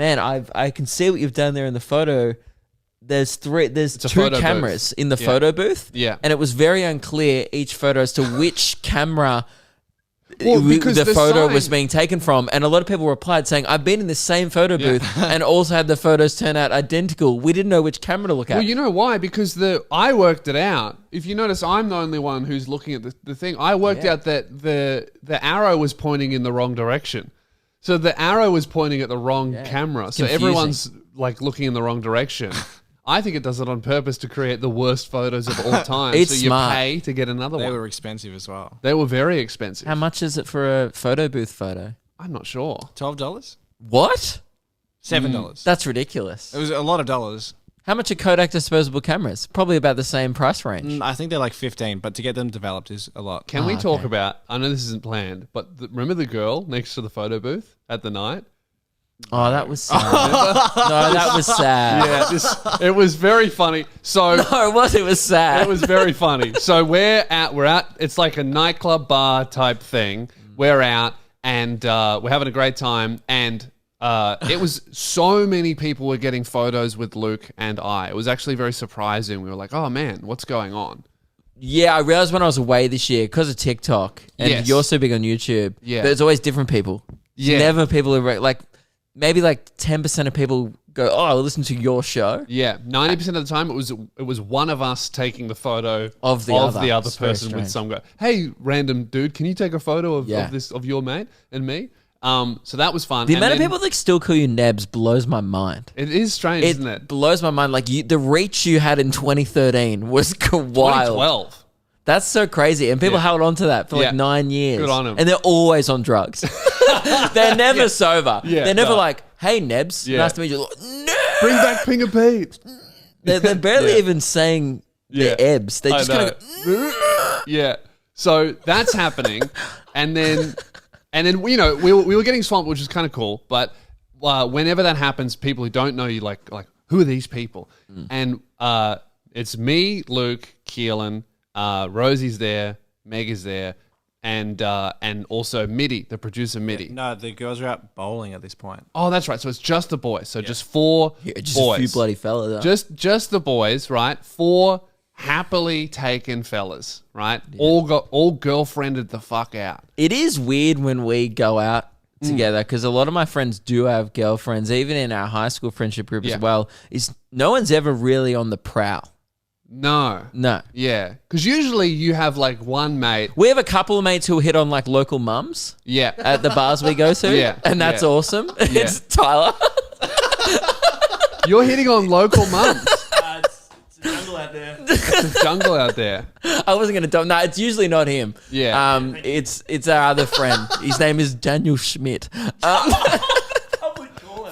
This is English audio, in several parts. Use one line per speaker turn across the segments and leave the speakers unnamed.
Man, I can see what you've done there in the photo. There's two cameras in the photo booth.
Yeah.
And it was very unclear each photo as to which camera
because
the photo was being taken from. And a lot of people replied saying, I've been in the same photo booth and also had the photos turn out identical. We didn't know which camera to look at.
Well, you know why? Because I worked it out. If you notice, I'm the only one who's looking at the thing. I worked out that the arrow was pointing in the wrong direction. So the arrow was pointing at the wrong camera. So everyone's like looking in the wrong direction. I think it does it on purpose to create the worst photos of all time.
It's
so you
smart.
pay to get another one.
They were expensive as well.
They were very expensive.
How much is it for a photo booth photo?
I'm not sure.
$12?
What?
$7.
That's ridiculous.
It was a lot of dollars.
How much are Kodak disposable cameras? Probably about the same price range.
I think they're like 15, but to get them developed is a lot.
Can we talk about, I know this isn't planned, but remember the girl next to the photo booth at the night?
Oh, that was sad. No, that was sad.
Yeah, it was very funny. So
No, it was. It was sad.
it was very funny. So we're out. It's like a nightclub bar type thing. We're out and we're having a great time. And it was so many people were getting photos with Luke and I. It was actually very surprising. We were like, oh man, what's going on?
Yeah, I realized when I was away this year because of TikTok, and you're so big on YouTube.
Yeah.
There's always different people.
Yeah.
Never people who like maybe like 10% of people go, oh, I'll listen to your show.
Yeah, 90% of the time it was one of us taking the photo
Of the other.
other
It's very
person with
strange.
some guy. Hey, random dude, can you take a photo of
Yeah.
your mate and me? So that was fun.
The
And
amount of
then-
people that still call you Nebs blows my mind.
It is strange, isn't it?
blows my mind. Like the reach you had in 2013 was wild.
2012.
That's so crazy. And people held on to that for
Yeah.
like 9 years.
Good on 'em.
And they're always on drugs. They're never sober.
Yeah,
They're never
no.
like, hey, Nebs,
Yeah.
nice to meet you. No!
Bring back Ping and Pete.
They're barely
Yeah.
even saying their ebs. They
I
just kind
know.
of
Yeah. So that's happening. And then, you know, we were getting swamped, which is kind of cool. But whenever that happens, people who don't know you, like who are these people? And it's me, Luke, Keelan, Rosie's there, Meg is there, and also Mitty, the producer Mitty.
No, the girls are out bowling at this point.
Oh, that's right. So it's just the boys. So just four
just
boys.
a few bloody fellas.
Just the boys, right? Four happily taken fellas, right? All girlfriended the fuck out.
It is weird when we go out together because a lot of my friends do have girlfriends, even in our high school friendship group
Yeah.
as well. Is no one's ever really on the prowl.
No.
No.
Yeah. Because usually you have like one mate.
We have a couple of mates who hit on like local mums
Yeah.
at the bars we go to.
Yeah,
And that's
yeah.
awesome. It's Tyler.
You're hitting on local mums.
It's a jungle out there.
It's a jungle out there.
I wasn't going to... No, it's usually not him.
Yeah.
It's our other friend. His name is Daniel Schmidt.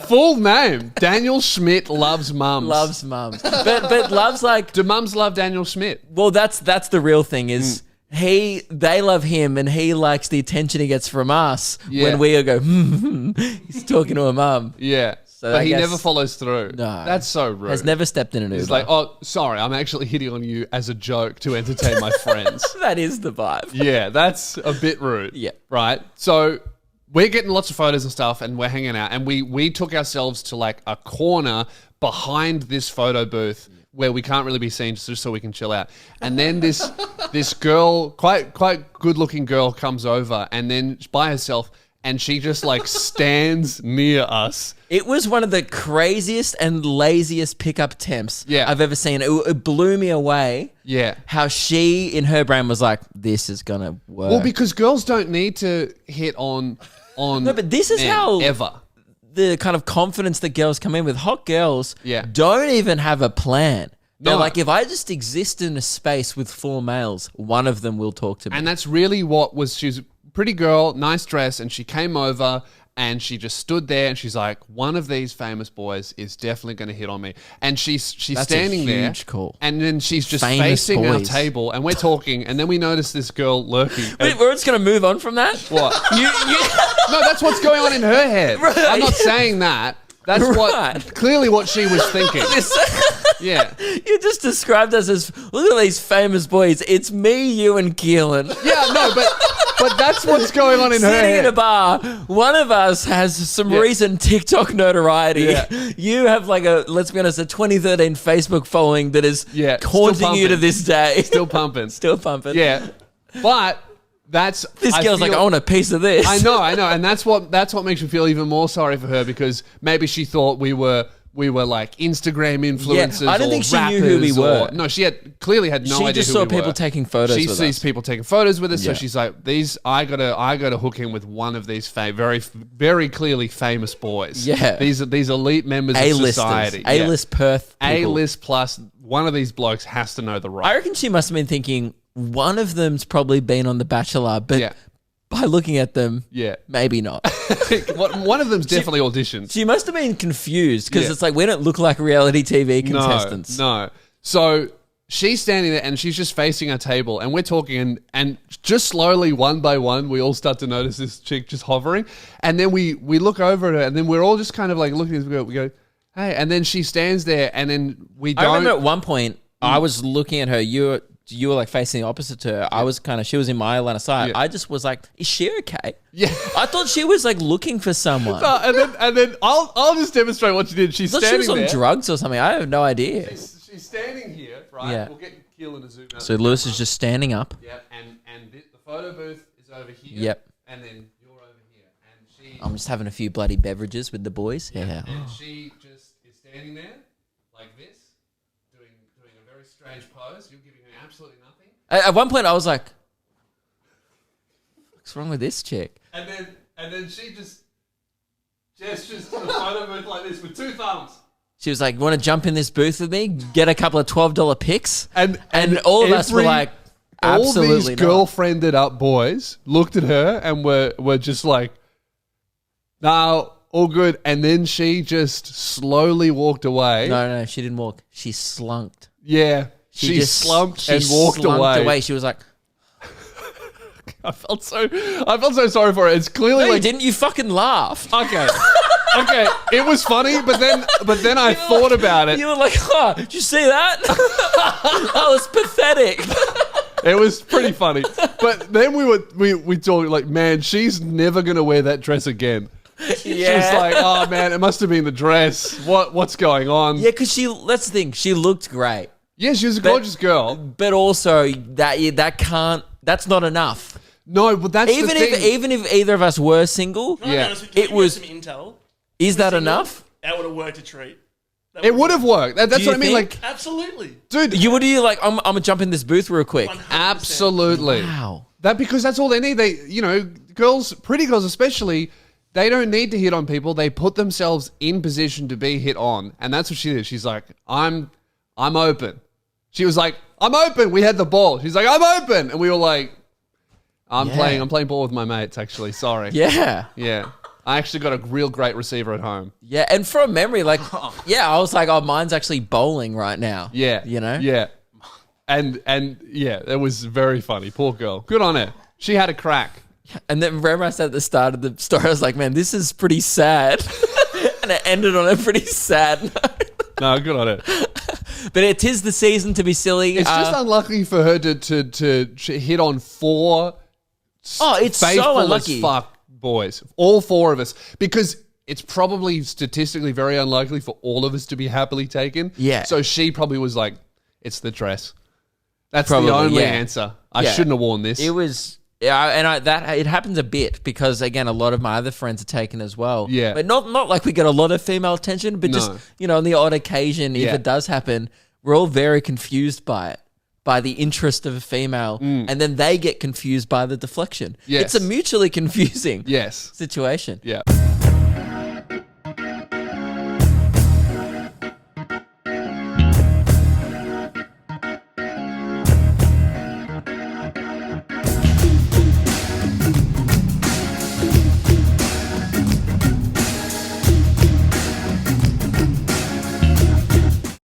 Full name. Daniel Schmidt loves mums.
Loves mums. But loves like...
Do mums love Daniel Schmidt?
Well, that's the real thing is they love him and he likes the attention he gets from us
Yeah.
when we go, he's talking to a mum.
Yeah.
So
but
I
he
guess-
never follows through.
No.
That's so rude.
Has never stepped in an Uber.
It's like, oh, sorry, I'm actually hitting on you as a joke to entertain my friends.
That is the vibe.
Yeah, that's a bit rude.
Yeah.
Right? So we're getting lots of photos and stuff and we're hanging out and we took ourselves to like a corner behind this photo booth where we can't really be seen just so we can chill out. And then this girl, quite good looking girl comes over and then by herself and she just like stands near us.
It was one of the craziest and laziest pickup attempts I've ever seen. It blew me away.
Yeah.
How she, in her brain, was like, this is going to work.
Well, because girls don't need to hit on
No, but this is
men
how...
ever.
the kind of confidence that girls come in with. Hot girls
Yeah.
don't even have a plan. They're
No.
like, if I just exist in a space with four males, one of them will talk to me.
And that's really what was, she's a pretty girl, nice dress, and she came over and she just stood there and she's like, one of these famous boys is definitely going to hit on me. And she's
That's a
standing there.
huge call.
And then she's just
Famous
facing our
boys.
table and we're talking and then we notice this girl lurking.
Wait, we're just going to move on from that?
What?
You
No, that's what's going on in her head.
Right.
I'm not saying that. That's
Right.
clearly what she was thinking. Yeah.
You just described us as, look at these famous boys. It's me, you, and Keelan.
Yeah, no, but But that's what's going on in her
Sitting
head.
in a bar, one of us has some recent TikTok notoriety.
Yeah.
You have like let's be honest, a 2013 Facebook following that is
Yeah,
haunting
still
you to
pumping.
this day.
Still pumping.
Still pumping.
Yeah. But that's...
This
I
girl's like,
feel-
I want a piece of this.
I know, and that's what makes me feel even more sorry for her, because maybe she thought we were like Instagram influencers.
I don't
or
think she knew who we
rappers
were.
No, she clearly had no
She
idea.
just
who
saw
we
people
were.
taking photos
She
with
sees
us.
people taking photos with us, so
Yeah.
she's like, "These, I gotta hook in with one of these very clearly famous boys.
Yeah.
these elite members of
A-listers.
society,
A-list Perth people.
A-list plus one of these blokes has to know the
I
right.
reckon she must have been thinking one of them's probably been on The Bachelor, but
Yeah.
by looking at them,
Yeah,
maybe not.
one of them's definitely auditioned.
She must have been confused because
Yeah.
it's like we don't look like reality TV contestants.
No. So she's standing there and she's just facing our table, and we're talking, and just slowly, one by one, we all start to notice this chick just hovering, and then we look over at her, and then we're all just kind of like looking at her, we go, hey, and then she stands there, and then we
I remember
don't.
at one point I was looking at her. You were like facing opposite to her. I was she was in my line of sight.
Yeah.
I just was like, is she okay?
Yeah.
I thought she was like looking for someone.
And then I'll just demonstrate what she did. She's
I thought she
standing
was on
there.
drugs or something. I have no idea.
She's standing here, right?
Yeah.
We'll get Keelan to zoom out.
So Lewis is just standing up.
Yep, and the photo booth is over here.
Yep.
And then you're over here, and she.
I'm just having a few bloody beverages with the boys. Yeah.
And she just is standing there like this, doing a very strange pose. You're giving her absolutely nothing.
At one point I was like, what's wrong with this chick?
And then she just gestures to the photo booth like this with two thumbs.
She was like, you want to jump in this booth with me? Get a couple of $12 pics?
And
all of us were like, absolutely
all these
not.
girlfriended up boys looked at her and were just like, no, all good. And then she just slowly walked away.
No, she didn't walk. She slunked.
Yeah. She
just
slumped and walked
slunked
away.
She was like,
I felt so sorry for her. It's clearly
no, you
like
didn't. You fucking laughed.
okay. It was funny, but then I thought about it.
You were like, oh, did you see that? That was pathetic.
It was pretty funny. But then we talked like, man, she's never gonna wear that dress again. She was like, oh man, it must have been the dress. What's going on?
Yeah, because that's the thing. She looked great.
Yeah, she was a gorgeous girl.
But also, that's not enough.
No, but that's the thing.
Even if either of us were single,
Can I be
Yeah.
honest with you?
It
If you
was-
had some intel.
is that
single,
enough?
That would have worked a treat. That
It would have worked. That's
Do
what I
you
mean.
think?
Like,
Absolutely.
dude,
What do you like? I'm gonna jump in this booth real quick.
100%.
absolutely.
Wow.
Because that's all they need. Girls, pretty girls especially, they don't need to hit on people. They put themselves in position to be hit on, and that's what she did. She's like, I'm open. She was like, I'm open. We had the ball. She's like, I'm open, and we were like, I'm
Yeah.
playing ball with my mates. Actually, sorry.
Yeah.
Yeah. I actually got a real great receiver at home.
Yeah, and from memory, like, yeah, I was like, oh, mine's actually bowling right now.
Yeah.
You know?
Yeah. And yeah, it was very funny. Poor girl. Good on her. She had a crack.
And then remember I said at the start of the story, I was like, man, this is pretty sad. And it ended on a pretty sad note.
No, good on her.
But it is the season to be silly.
It's just unlucky for her to hit on four
it's so
faithful
unlucky.
as fuck boys. All four of us. Because it's probably statistically very unlikely for all of us to be happily taken.
Yeah.
So she probably was like, it's the dress. That's
Probably,
the only
yeah.
answer. I
Yeah.
shouldn't have worn this.
It was, it happens a bit because again, a lot of my other friends are taken as well.
Yeah.
But not like we get a lot of female attention, but just,
No.
on the odd occasion, if
Yeah.
it does happen, we're all very confused by it, by the interest of a female. And then they get confused by the deflection.
Yes.
It's a mutually confusing
Yes.
situation.
Yeah.